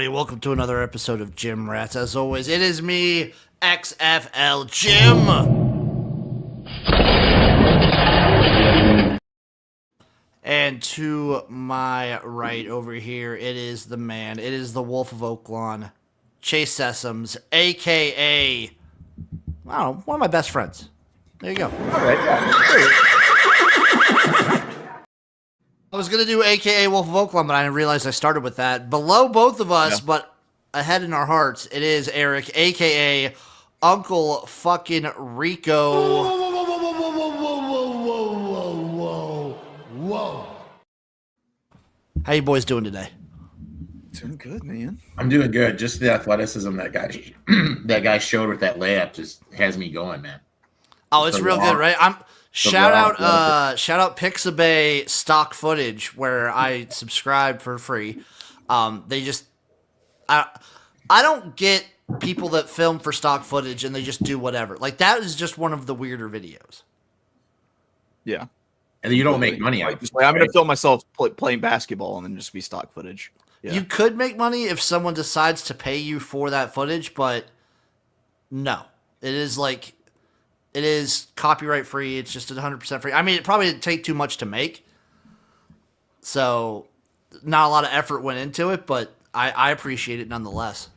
everybody. Welcome to another episode of Gym Rats. As always, it is me, XFL Jim. And to my right over here, it is the man. It is the Wolf of Oaklawn, Chase Sessoms, a.k.a. I don't know, one of my best friends. There you go. All right, yeah. I was going to do a.k.a. Wolf of Oaklawn, but I realized I started with that. Below both of us, but ahead in our hearts, it is Eric, a.k.a. Uncle fucking Rico. Whoa. How you boys doing today? Doing good, man. I'm doing good. Just the athleticism that guy showed with that layup just has me going, man. Oh, it's real good, right? Shout out Pixabay stock footage where I subscribe for free. I don't get people that film for stock footage and they just do whatever. Like that is just one of the weirder videos. Yeah. And you don't make money out of it. I'm going to film myself playing basketball and then just be stock footage. Yeah. You could make money if someone decides to pay you for that footage, but no. It is copyright free. It's just 100% free. I mean, it probably didn't take too much to make. So not a lot of effort went into it, but I appreciate it nonetheless.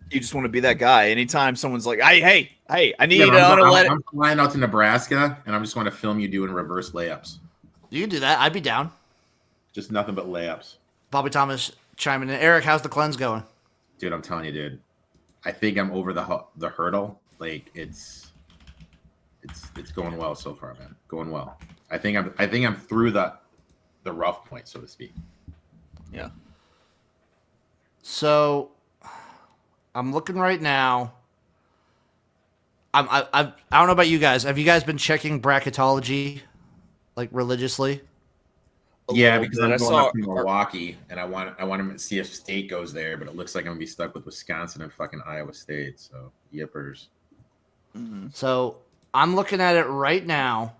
You just want to be that guy. Anytime someone's like, hey, I need I'm flying out to Nebraska, and I'm just going to film you doing reverse layups. You can do that. I'd be down. Just nothing but layups. Bobby Thomas chiming in. Eric, how's the cleanse going? Dude, I'm telling you, dude. I think I'm over the hurdle. Like it's going well so far, man. Going well. I think I'm through the rough point, so to speak. Yeah. So I'm looking right now. I don't know about you guys. Have you guys been checking bracketology like religiously? Yeah, because I'm going up to Milwaukee, and I want to see if State goes there, but it looks like I'm gonna be stuck with Wisconsin and fucking Iowa State. So yippers. Mm-hmm. So I'm looking at it right now.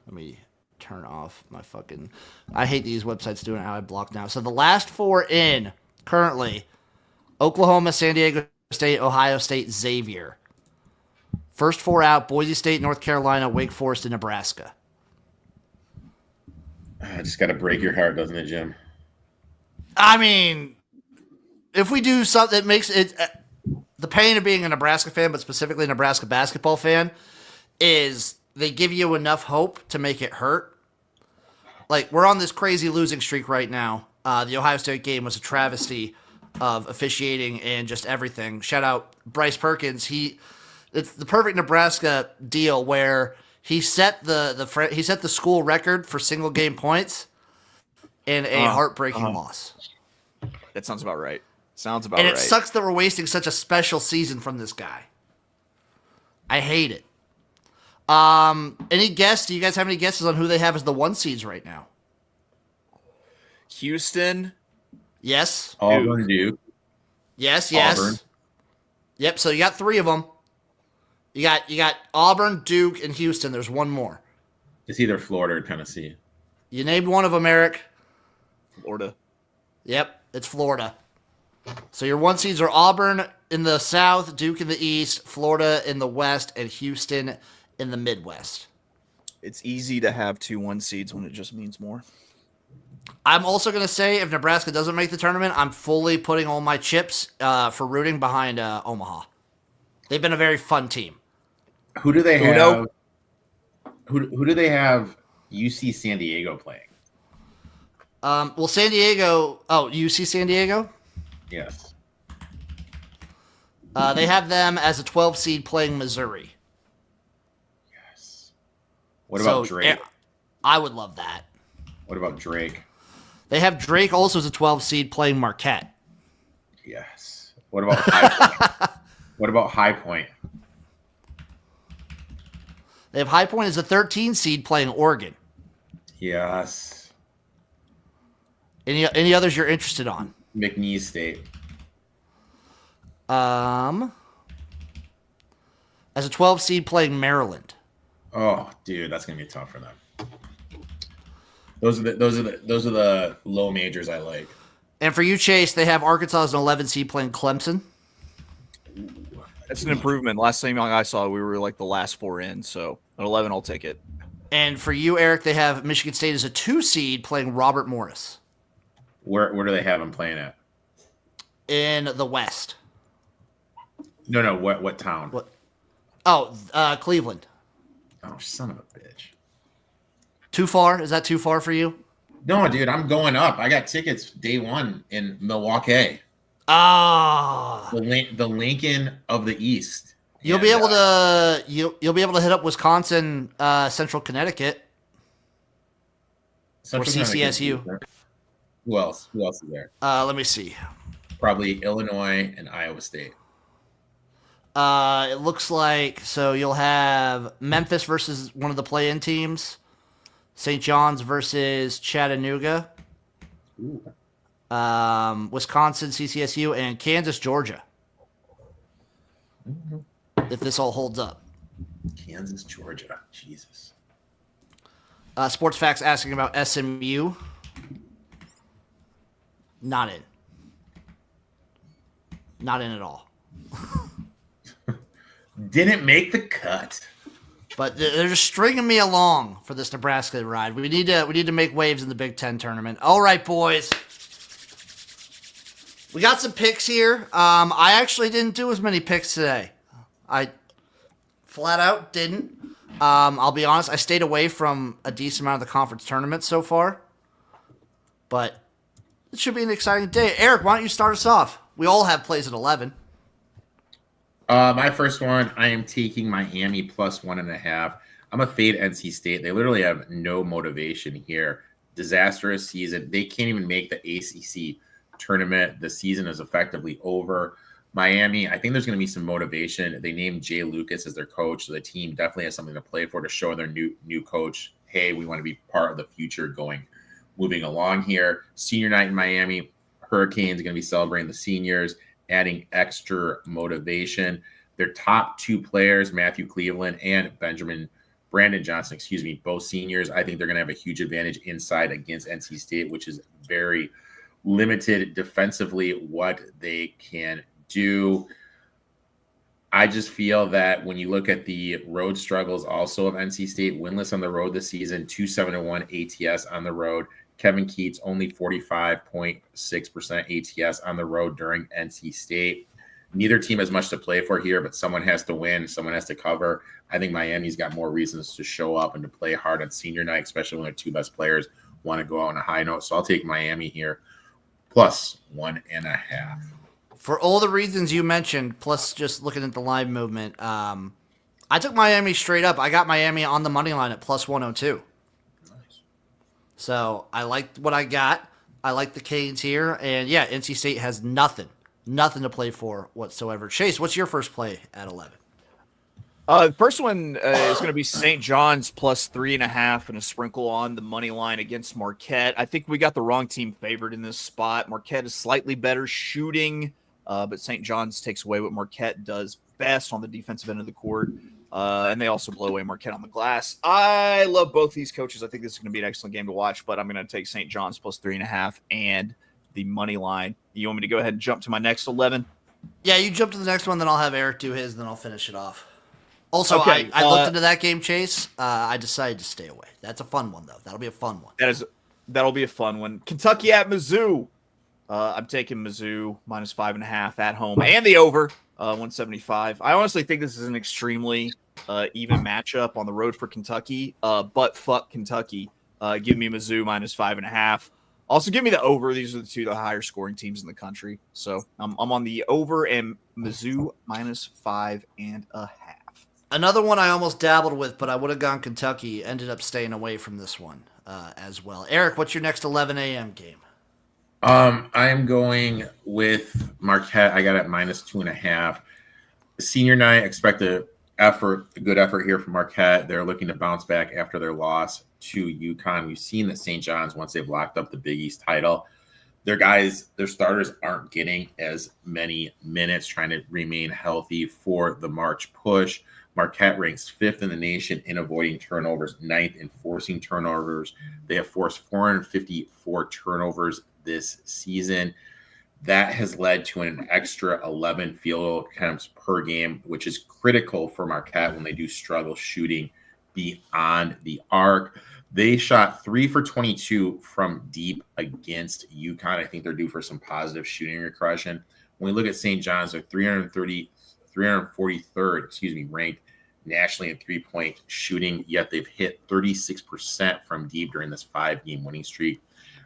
Let me turn off my fucking. I hate these websites doing how I block now. So the last four in currently: Oklahoma, San Diego State, Ohio State, Xavier. First four out: Boise State, North Carolina, Wake Forest, and Nebraska. I just got to break your heart, doesn't it, Jim? I mean, if we do something that makes it the pain of being a Nebraska fan, but specifically a Nebraska basketball fan, is they give you enough hope to make it hurt. Like, we're on this crazy losing streak right now. The Ohio State game was a travesty of officiating and just everything. Shout out Bryce Perkins. It's the perfect Nebraska deal where he set the school record for single game points in a heartbreaking loss. That sounds about right. And it sucks that we're wasting such a special season from this guy. I hate it. Any guess? Do you guys have any guesses on who they have as the 1 seeds right now? Houston. Yes. Auburn, Duke. Yes. Auburn. Yep. So you got 3 of them. You got Auburn, Duke, and Houston. There's one more. It's either Florida or Tennessee. You named one of them, Eric. Florida. Yep, it's Florida. So your 1 seeds are Auburn in the South, Duke in the East, Florida in the West, and Houston in the Midwest. It's easy to have 2 1 seeds when it just means more. I'm also going to say if Nebraska doesn't make the tournament, I'm fully putting all my chips for rooting behind Omaha. They've been a very fun team. Who do they have? Who do they have? UC San Diego playing? Well, San Diego. Oh, UC San Diego. Yes. They have them as a 12 seed playing Missouri. Yes. What about Drake? I would love that. What about Drake? They have Drake also as a 12 seed playing Marquette. Yes. What about High Point? What about High Point? They have High Point as a 13 seed playing Oregon. Yes. Any others you're interested on? McNeese State. As a 12 seed playing Maryland. Oh, dude, that's gonna be tough for them. Those are the low majors I like. And for you, Chase, they have Arkansas as an 11 seed playing Clemson. That's an improvement. Last time I saw, we were like the last 4 in, so at 11, I'll take it. And for you, Eric, they have Michigan State as a 2 seed playing Robert Morris. Where do they have him playing at? In the West. No. What town? What? Oh, Cleveland. Oh, son of a bitch. Too far? Is that too far for you? No, dude, I'm going up. I got tickets day 1 in Milwaukee. Ah. The Lincoln of the East. You'll be able to you'll be able to hit up Wisconsin, Central Connecticut, or CCSU. Who else? Who else is there? Let me see. Probably Illinois and Iowa State. It looks like so you'll have Memphis versus one of the play-in teams, St. John's versus Chattanooga, Ooh. Wisconsin, CCSU, and Kansas, Georgia. Mm-hmm. If this all holds up. Kansas, Georgia. Jesus. Sports Facts asking about SMU. Not in. Not in at all. Didn't make the cut. But they're just stringing me along for this Nebraska ride. We need to make waves in the Big Ten tournament. All right, boys. We got some picks here. I actually didn't do as many picks today. I flat out didn't. I'll be honest. I stayed away from a decent amount of the conference tournament so far. But it should be an exciting day. Eric, why don't you start us off? We all have plays at 11. My first one, I am taking Miami plus 1.5. I'm a fade NC State. They literally have no motivation here. Disastrous season. They can't even make the ACC tournament. The season is effectively over. Miami, I think there's going to be some motivation. They named Jay Lucas as their coach, so the team definitely has something to play for to show their new coach, hey, we want to be part of the future moving along here. Senior night in Miami, Hurricanes are going to be celebrating the seniors, adding extra motivation. Their top 2 players, Matthew Cleveland and Brandon Johnson, both seniors. I think they're going to have a huge advantage inside against NC State, which is very limited defensively what they can do. I just feel that when you look at the road struggles also of NC State, winless on the road this season, 2.71 ATS on the road. Kevin Keats only 45.6% ATS on the road during NC State. Neither team has much to play for here, but someone has to win. Someone has to cover. I think Miami's got more reasons to show up and to play hard on senior night, especially when their 2 best players want to go out on a high note. So I'll take Miami here plus 1.5. For all the reasons you mentioned, plus just looking at the line movement, I took Miami straight up. I got Miami on the money line at plus 102. Nice. So I liked what I got. I like the Canes here. And yeah, NC State has nothing to play for whatsoever. Chase, what's your first play at 11? The first one is going to be St. John's plus 3.5 and a sprinkle on the money line against Marquette. I think we got the wrong team favored in this spot. Marquette is slightly better shooting, but St. John's takes away what Marquette does best on the defensive end of the court, and they also blow away Marquette on the glass. I love both these coaches. I think this is going to be an excellent game to watch, but I'm going to take St. John's plus 3.5 and the money line. You want me to go ahead and jump to my next 11? Yeah, you jump to the next one, then I'll have Eric do his, then I'll finish it off. Also, Okay, I looked into that game, Chase. I decided to stay away. That's a fun one, though. That'll be a fun one. That'll be a fun one. Kentucky at Mizzou. I'm taking Mizzou minus 5.5 at home and the over 175. I honestly think this is an extremely even matchup on the road for Kentucky. But fuck Kentucky. Give me Mizzou minus 5.5. Also, give me the over. These are the higher scoring teams in the country. So I'm on the over and Mizzou minus 5.5. Another one I almost dabbled with, but I would have gone Kentucky. Ended up staying away from this one as well. Eric, what's your next 11 a.m. game? I am going with Marquette. I got it minus 2.5. Senior night, expect a good effort here from Marquette. They're looking to bounce back after their loss to UConn. We've seen that St. John's, once they've locked up the Big East title, their starters aren't getting as many minutes, trying to remain healthy for the March push. Marquette ranks 5th in the nation in avoiding turnovers, 9th in forcing turnovers. They have forced 454 turnovers this season. That has led to an extra 11 field goal attempts per game, which is critical for Marquette when they do struggle shooting beyond the arc. They shot 3 for 22 from deep against UConn. I think they're due for some positive shooting regression. When we look at St. John's, they're 343rd, ranked nationally in three-point shooting, yet they've hit 36% from deep during this 5-game winning streak.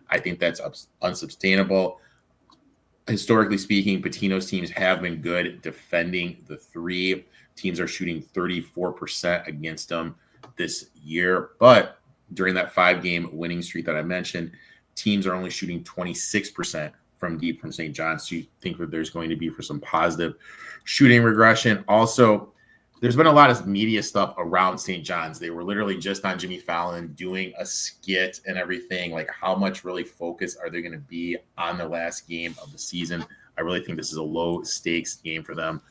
I think that's unsustainable. Historically speaking, Pitino's teams have been good defending the three. Teams are shooting 34% against them this year, but during that 5-game winning streak that I mentioned, teams are only shooting 26% from deep from St. John's. So you think that there's going to be for some positive shooting regression. Also, there's been a lot of media stuff around St. John's. They were literally just on Jimmy Fallon doing a skit and everything. Like, how much really focus are they going to be on the last game of the season? I really think this is a low stakes game for them,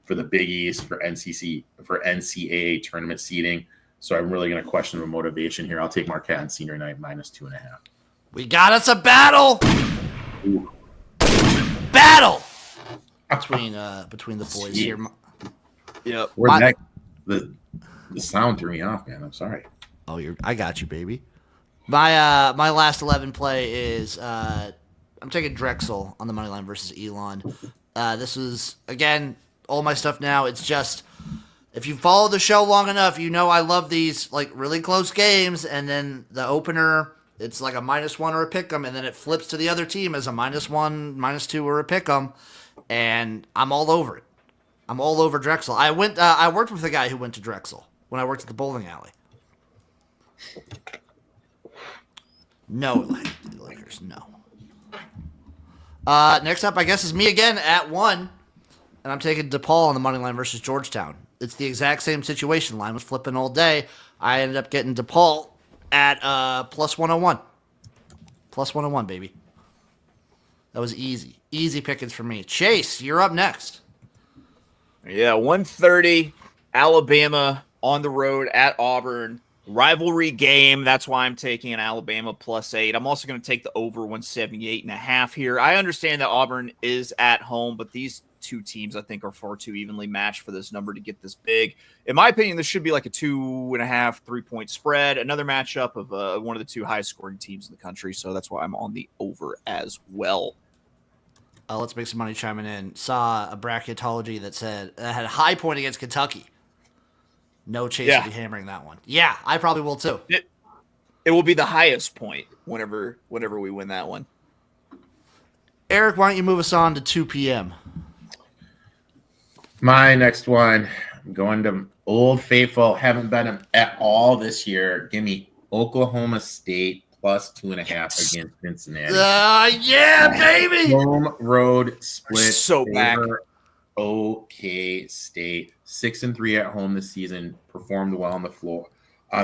for the Big East, for NCAA tournament seeding. So I'm really going to question the motivation here. I'll take Marquette on senior night -2.5. We got us a battle. Ooh. Battle between the boys here. Yep. The sound threw me off, man. I'm sorry. Oh, I got you, baby. My last 11 play is I'm taking Drexel on the money line versus Elon. This is, again, all my stuff now. It's just, if you follow the show long enough, you know I love these like really close games, and then the opener, it's like a -1 or a pick'em, and then it flips to the other team as a -1, -2, or a pick'em, and I'm all over it. I'm all over Drexel. I worked with a guy who went to Drexel when I worked at the bowling alley. No, Lakers, no. Next up, I guess, is me again at 1, and I'm taking DePaul on the money line versus Georgetown. It's the exact same situation. Line was flipping all day. I ended up getting DePaul at +101. +101, baby. That was easy. Easy pickings for me. Chase, you're up next. Yeah, 130, Alabama on the road at Auburn. Rivalry game. That's why I'm taking an Alabama +8. I'm also going to take the over 178.5 here. I understand that Auburn is at home, but these two teams I think are far too evenly matched for this number to get this big. In my opinion, this should be like a 2.5, 3-point spread. Another matchup of one of the two highest scoring teams in the country. So that's why I'm on the over as well. Let's make some money chiming in. Saw a bracketology that said had a high point against Kentucky. No Chase will be hammering that one. Yeah, I probably will too. It will be the highest point whenever we win that one. Eric, why don't you move us on to 2 p.m.? My next one, I'm going to Old Faithful. Haven't bet him at all this year. Give me Oklahoma State +2.5 against Cincinnati. Yeah, baby. Home road split. So back. OK State 6-3 at home this season. Performed well on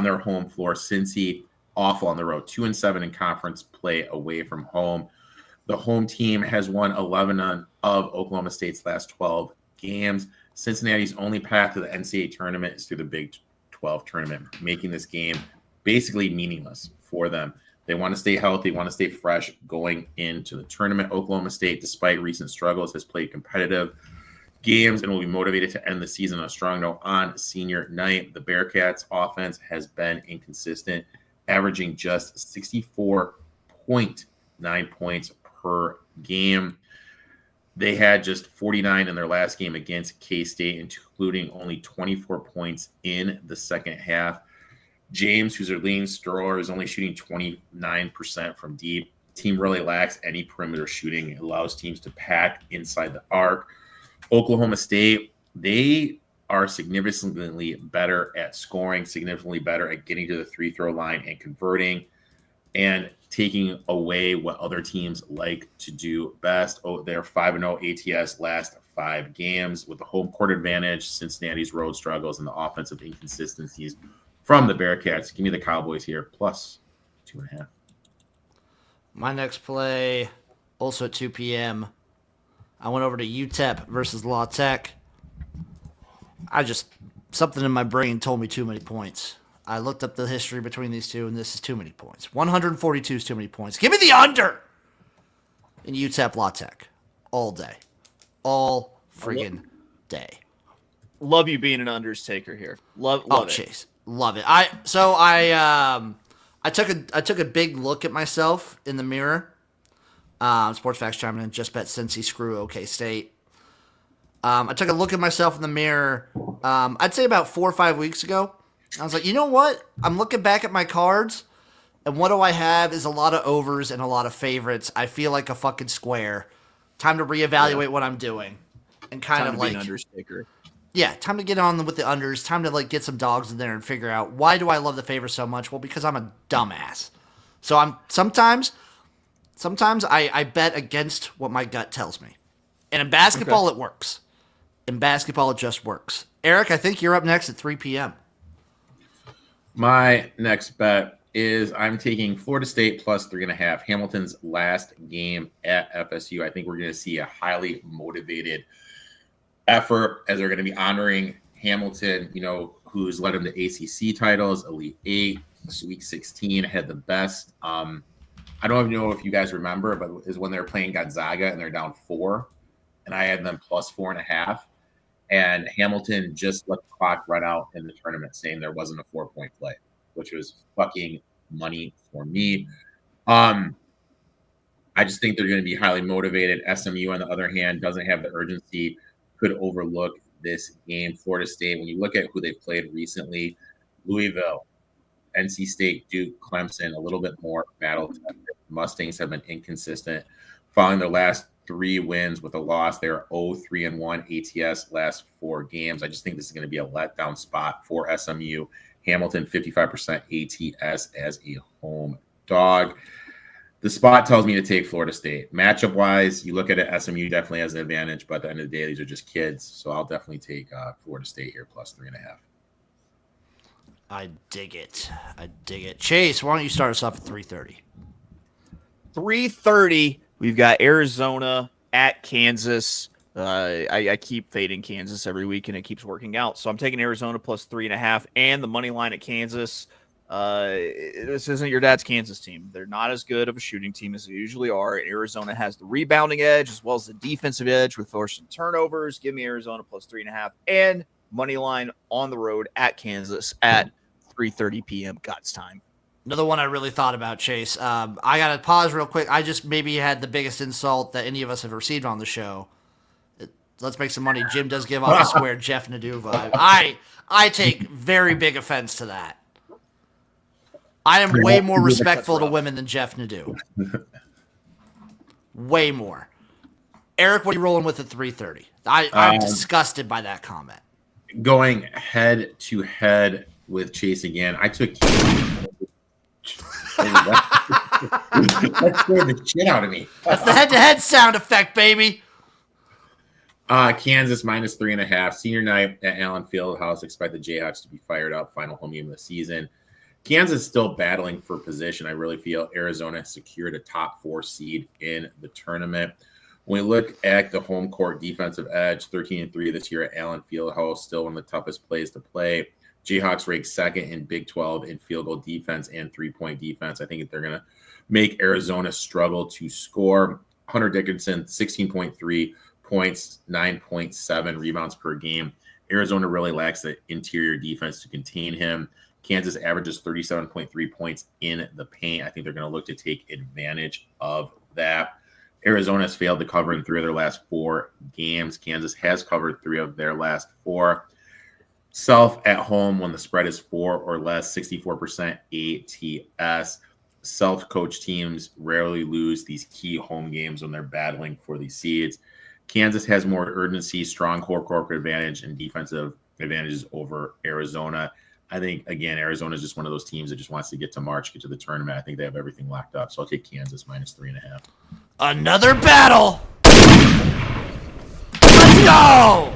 their home floor. Cincy awful on the road. 2-7 in conference play away from home. The home team has won 11 of Oklahoma State's last 12 games. Cincinnati's only path to the NCAA tournament is through the Big 12 tournament, making this game basically meaningless for them. They want to stay healthy, want to stay fresh going into the tournament. Oklahoma State, despite recent struggles, has played competitive games and will be motivated to end the season on a strong note on senior night. The Bearcats' offense has been inconsistent, averaging just 64.9 points per game. They had just 49 in their last game against K-State, including only 24 points in the second half. James, who's their leading scorer, is only shooting 29% from deep. Team really lacks any perimeter shooting. It allows teams to pack inside the arc. Oklahoma State, they are significantly better at scoring, significantly better at getting to the free-throw line and converting and taking away what other teams like to do best. They're 5-0 ATS last 5 games with the home court advantage, Cincinnati's road struggles, and the offensive inconsistencies from the Bearcats. Give me the Cowboys here, +2.5. My next play, also at 2 p.m., I went over to UTEP versus La Tech. Something in my brain told me too many points. I looked up the history between these two, and this is too many points. 142 is too many points. Give me the under. and UTEP La Tech all day, all friggin' day. Love you being an unders taker here. Love it. Chase, love it. I took a big look at myself in the mirror. Sports Facts chiming in. Just bet Cincy, screw OK State. I took a look at myself in the mirror. I'd say about 4 or 5 weeks ago. I was like, you know what? I'm looking back at my cards, and what do I have is a lot of overs and a lot of favorites. I feel like a fucking square. Time to reevaluate what I'm doing, and kind Time of to be like an unders taker. yeah, time to get on with the unders. Time to like get some dogs in there and figure out why do I love the favor so much? Well, because I'm a dumbass. So I'm sometimes I bet against what my gut tells me. And in basketball, it works. In basketball, it just works. Eric, I think you're up next at 3 p.m. My next bet is I'm taking Florida State plus 3.5. Hamilton's last game at FSU. I think we're going to see a highly motivated effort as they're going to be honoring Hamilton, who's led them to ACC titles, Elite 8, Sweet 16, had the best. I don't even know if you guys remember, but is when they were playing Gonzaga and they're down 4, and I had them plus 4.5. And Hamilton just let the clock run out in the tournament, saying there wasn't a 4-point play, which was fucking money for me. I just think they're going to be highly motivated. SMU, on the other hand, doesn't have the urgency, could overlook this game. Florida State, when you look at who they've played recently, Louisville, NC State, Duke, Clemson, a little bit more battle-tested. Mustangs have been inconsistent. Following their last 3 wins with a loss, they are 0-3-1 ATS last 4 games. I just think this is going to be a letdown spot for SMU. Hamilton, 55% ATS as a home dog. The spot tells me to take Florida State. Matchup-wise, you look at it, SMU definitely has an advantage, but at the end of the day, these are just kids. So I'll definitely take Florida State here, plus 3.5. I dig it. Chase, why don't you start us off at 3:30? 3:30. We've got Arizona at Kansas. I keep fading Kansas every week, and it keeps working out. So I'm taking Arizona plus 3.5 and the money line at Kansas. This isn't your dad's Kansas team. They're not as good of a shooting team as they usually are. Arizona has the rebounding edge as well as the defensive edge with forcing turnovers. Give me Arizona plus 3.5 and money line on the road at Kansas at 3:30 p.m. God's time. Another one I really thought about, Chase. I got to pause real quick. I just maybe had the biggest insult that any of us have received on the show. Let's make some money. Jim does give off a square Jeff Nadeau vibe. I take very big offense to that. I am way more respectful to women than Jeff Nadeau. Way more. Eric, what are you rolling with at 3:30? I'm disgusted by that comment. Going head to head with Chase again, I took that scared the shit out of me. That's the head-to-head sound effect, baby. Kansas minus 3.5. Senior night at Allen Fieldhouse. Expect the Jayhawks to be fired up. Final home game of the season. Kansas still battling for position. I really feel Arizona secured a top 4 seed in the tournament. When we look at the home court defensive edge, 13-3 this year at Allen Fieldhouse, still one of the toughest plays to play. Jayhawks ranked second in Big 12 in field goal defense and 3-point defense. I think they're going to make Arizona struggle to score. Hunter Dickinson, 16.3 points, 9.7 rebounds per game. Arizona really lacks the interior defense to contain him. Kansas averages 37.3 points in the paint. I think they're going to look to take advantage of that. Arizona has failed to cover in 3 of their last 4 games. Kansas has covered 3 of their last 4. Self at home when the spread is 4 or less, 64% ATS. Self-coach teams rarely lose these key home games when they're battling for these seeds. Kansas has more urgency, strong core corporate advantage, and defensive advantages over Arizona. I think, again, Arizona is just one of those teams that just wants to get to March, get to the tournament. I think they have everything locked up. So I'll take Kansas minus 3.5. Another battle. Let's go.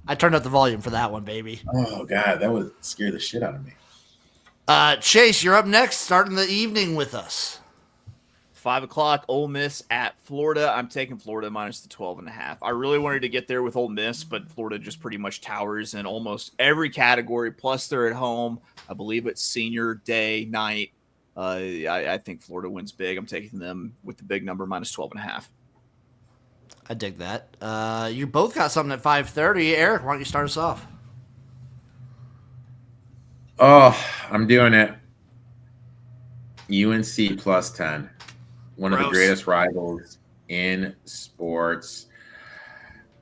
I turned up the volume for that one, baby. Oh, God, that would scare the shit out of me. Chase, you're up next, starting the evening with us. 5 o'clock, Ole Miss at Florida. I'm taking Florida minus the 12.5. I really wanted to get there with Ole Miss, but Florida just pretty much towers in almost every category. Plus, they're at home. I believe it's senior day night. I think Florida wins big. I'm taking them with the big number minus 12.5. I dig that. You both got something at 5:30. Eric, why don't you start us off? Oh, I'm doing it. UNC plus 10. One of the Gross. greatest rivals in sports.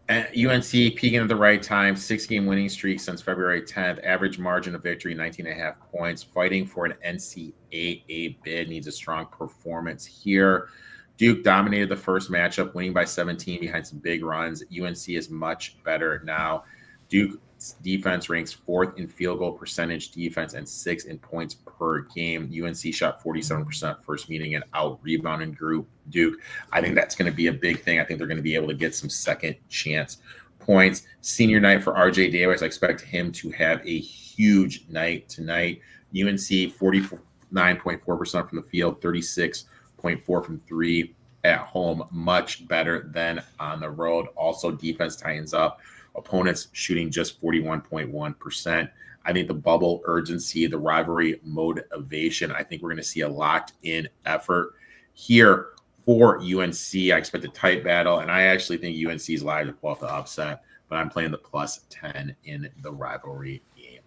And UNC peaking at the right time, 6-game winning streak since February 10th. Average margin of victory, 19.5 points. Fighting for an NCAA bid. Needs a strong performance here. Duke dominated the first matchup, winning by 17 behind some big runs. UNC is much better now. Duke's defense ranks 4th in field goal percentage defense and 6th in points per game. UNC shot 47% first meeting and out-rebounded group Duke. I think that's going to be a big thing. I think they're going to be able to get some second chance points. Senior night for RJ Davis. I expect him to have a huge night tonight. UNC 49.4% from the field, 36.4 from three at home. Much better than on the road. Also, defense tightens up. Opponents shooting just 41.1%. I think the bubble urgency, the rivalry motivation, I think we're going to see a locked-in effort here for UNC. I expect a tight battle, and I actually think UNC is live to pull off the upset, but I'm playing the plus 10 in the rivalry game.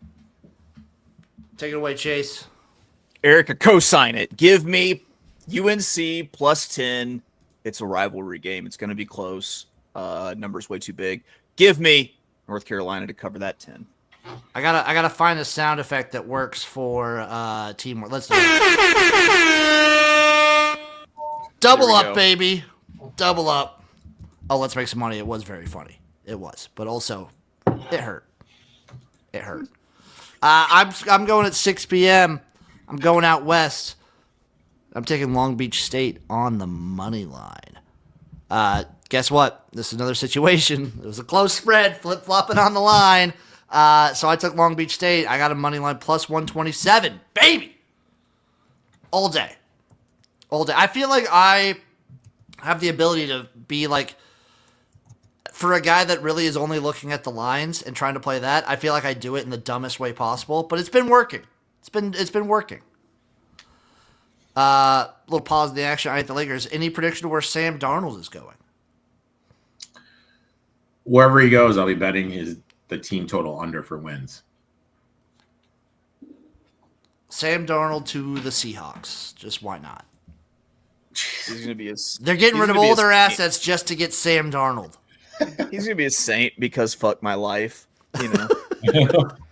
Take it away, Chase. Erica, co-sign it. Give me UNC plus 10. It's a rivalry game. It's going to be close. Number's way too big. Give me North Carolina to cover that 10. I gotta find a sound effect that works for teamwork. Let's do it. Double up, go. baby. Double up. Oh, let's make some money. It was very funny. It was, but also it hurt. It hurt. I'm going at 6 p.m. I'm going out west. I'm taking Long Beach State on the money line. Guess what? This is another situation. It was a close spread, flip-flopping on the line. So I took Long Beach State. I got a money line plus 127. Baby! All day. All day. I feel like I have the ability to be like, for a guy that really is only looking at the lines and trying to play that, I feel like I do it in the dumbest way possible, but it's been working. It's been working. Little pause in the action. I hate the Lakers. Any prediction of where Sam Darnold is going? Wherever he goes, I'll be betting the team total under for wins. Sam Darnold to the Seahawks. Just why not? He's gonna be They're getting rid of all their assets just to get Sam Darnold. He's gonna be a saint because fuck my life. You know.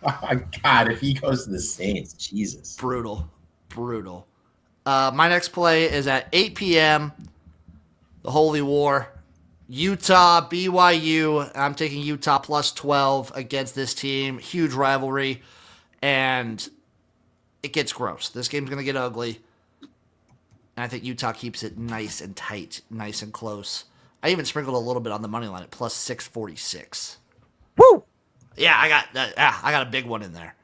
Oh my God, if he goes to the Saints, Jesus. Brutal. My next play is at 8 p.m. The Holy War. Utah, BYU. I'm taking Utah plus 12 against this team. Huge rivalry. And it gets gross. This game's going to get ugly. And I think Utah keeps it nice and tight, nice and close. I even sprinkled a little bit on the money line at plus 646. Woo! Yeah, I got a big one in there.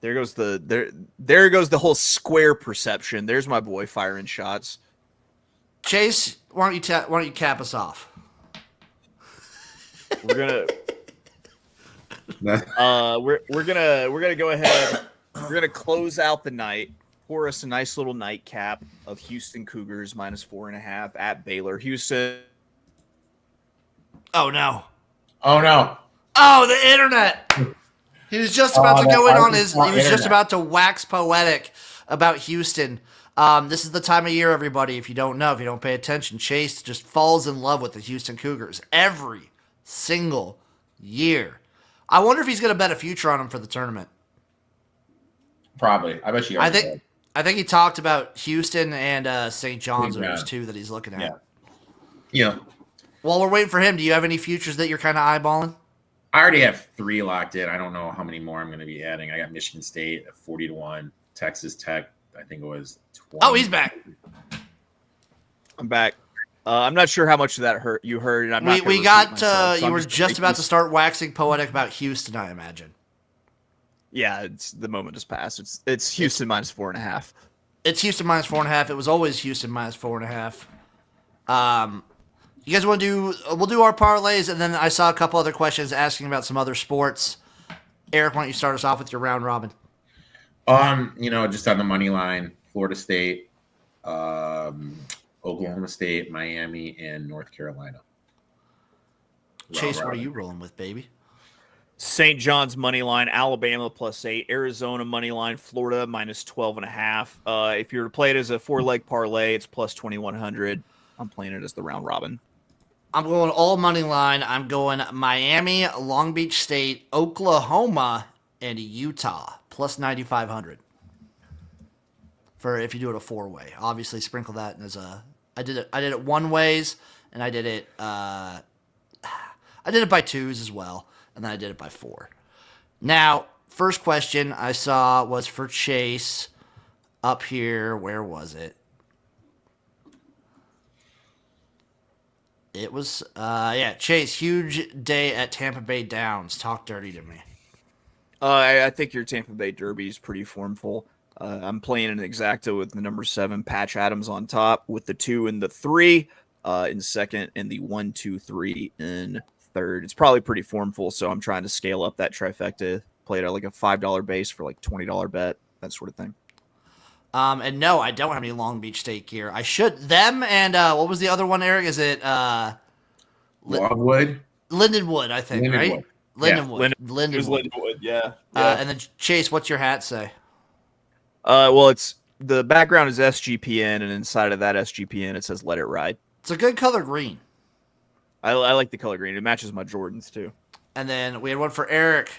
There goes the whole square perception. There's my boy firing shots. Chase, why don't you cap us off? We're gonna go ahead. We're gonna close out the night. Pour us a nice little nightcap of Houston Cougars minus 4.5 at Baylor. Houston. Oh no. Oh no. Oh, the internet. He was just about to go in on his. He was internet. just about to wax poetic about Houston. This is the time of year, everybody. If you don't know, if you don't pay attention, Chase just falls in love with the Houston Cougars every single year. I wonder if he's going to bet a future on them for the tournament. Probably. I bet you. I think he talked about Houston and St. John's. There's two that he's looking at. Yeah. While we're waiting for him, do you have any futures that you're kind of eyeballing? I already have 3 locked in. I don't know how many more I'm going to be adding. I got Michigan State at 40-1, Texas Tech, I think it was 20. Oh, he's back. I'm back. I'm not sure how much of that you heard. And I'm not We gonna got. repeat myself, so you I'm were gonna just make about this- to start waxing poetic about Houston, I imagine. Yeah, it's the moment has passed. It's Houston minus 4.5. It's Houston minus 4.5. It was always Houston minus 4.5. You guys want to do? We'll do our parlays, and then I saw a couple other questions asking about some other sports. Eric, why don't you start us off with your round robin? Just on the money line, Florida State, Oklahoma State, Miami, and North Carolina. Chase, Round what are robin. you rolling with, baby? St. John's money line, Alabama +8, Arizona money line, Florida -12.5. If you were to play it as a 4-leg parlay, it's +2,100. I'm playing it as the round robin. I'm going all money line. I'm going Miami, Long Beach State, Oklahoma, and Utah +9,500. For if you do it a 4-way, obviously sprinkle that as a. I did it one ways, and I did it by 2s as well, and then I did it by 4. Now, first question I saw was for Chase up here. Where was it? It was, Chase, huge day at Tampa Bay Downs. Talk dirty to me. I think your Tampa Bay Derby is pretty formful. I'm playing an exacta with the number 7 Patch Adams on top, with the 2 and the 3 in second, and the 1, 2, 3 in third. It's probably pretty formful, so I'm trying to scale up that trifecta. Play it at like a $5 base for like $20 bet, that sort of thing. And no, I don't have any Long Beach State gear. I should. Them and what was the other one, Eric? Is it Logwood? Lindenwood, I think, Lindenwood. right? Lindenwood. Lindenwood, yeah. And then Chase, what's your hat say? Well, it's the background is SGPN, and inside of that SGPN it says "Let It Ride." It's a good color green. I like the color green. It matches my Jordans too. And then we had one for Eric.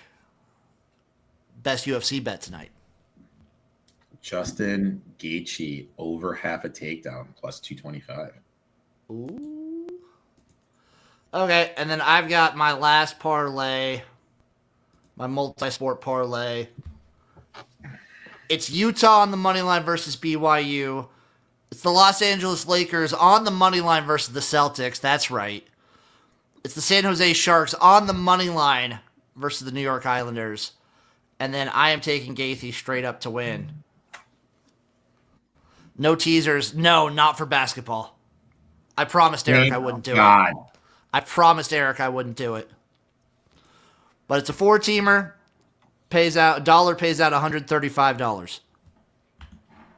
Best UFC bet tonight. Justin Gaethje over half a takedown +225. Ooh. Okay, and then I've got my last parlay, my multi-sport parlay. It's Utah on the money line versus BYU. It's the Los Angeles Lakers on the money line versus the Celtics. That's right. It's the San Jose Sharks on the money line versus the New York Islanders. And then I am taking Gaethje straight up to win. No teasers. No, not for basketball. I promised Eric I wouldn't do it. I promised Eric I wouldn't do it. But it's a 4-teamer. $1 pays out $135.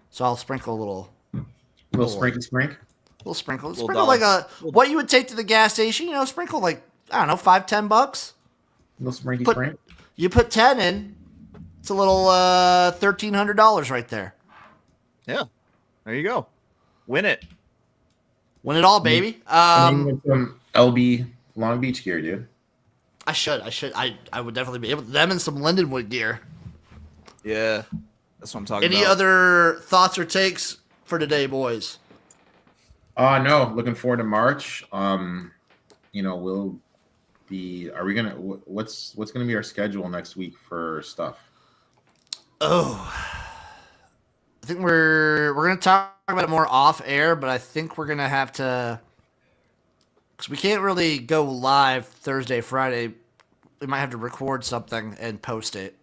So I'll sprinkle a little Sprinkle. little sprinkle. Little Sprinkle dollar. like what you would take to the gas station, sprinkle like, I don't know, $5-10. Little sprinky Put- sprink. You put 10 in, it's a little $1,300 right there. Yeah, there you go. Win it. Win it all, baby. With some LB Long Beach gear, dude. I should. I would definitely be able to. Them and some Lindenwood gear. Yeah, that's what I'm talking Any about. other thoughts or takes for today, boys? No, looking forward to March. We'll be. Are we gonna? What's gonna be our schedule next week for stuff? Oh, I think we're gonna talk about it more off air, but I think we're gonna have to, because we can't really go live Thursday, Friday. We might have to record something and post it.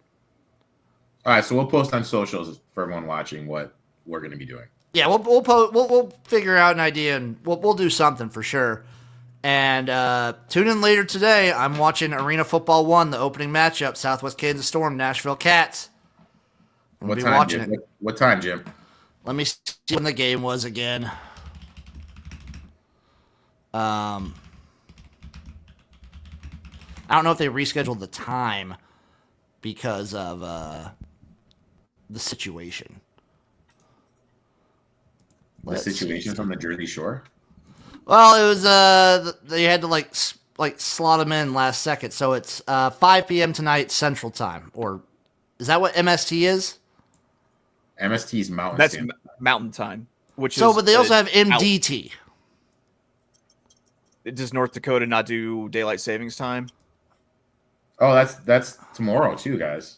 All right, so we'll post on socials for everyone watching what we're gonna be doing. Yeah, we'll figure out an idea and we'll do something for sure. And tune in later today. I'm watching Arena Football 1, the opening matchup, Southwest Kansas Storm, Nashville Cats. I'm What gonna be time, watching Jim? it. What time, Jim? Let me see when the game was again. I don't know if they rescheduled the time because of the situation. The situation from the Jersey Shore. Well, it was they had to slot them in last second, so it's 5 p.m. tonight Central Time, or is that what MST is? MST's Mountain That's Standard. Mountain Time, which So, is. but they also have MDT. Does North Dakota not do daylight savings time? Oh, that's tomorrow too, guys.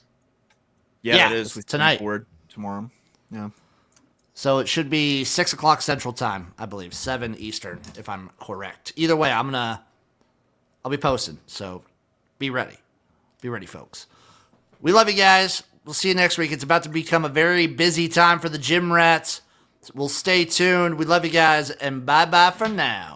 Yeah, it is. it's tonight. Tomorrow. Yeah. So it should be 6 o'clock Central Time, I believe, 7 Eastern, if I'm correct. Either way, I'll be posting. So be ready, folks. We love you guys. We'll see you next week. It's about to become a very busy time for the Gym Rats. We'll stay tuned. We love you guys, and bye-bye for now.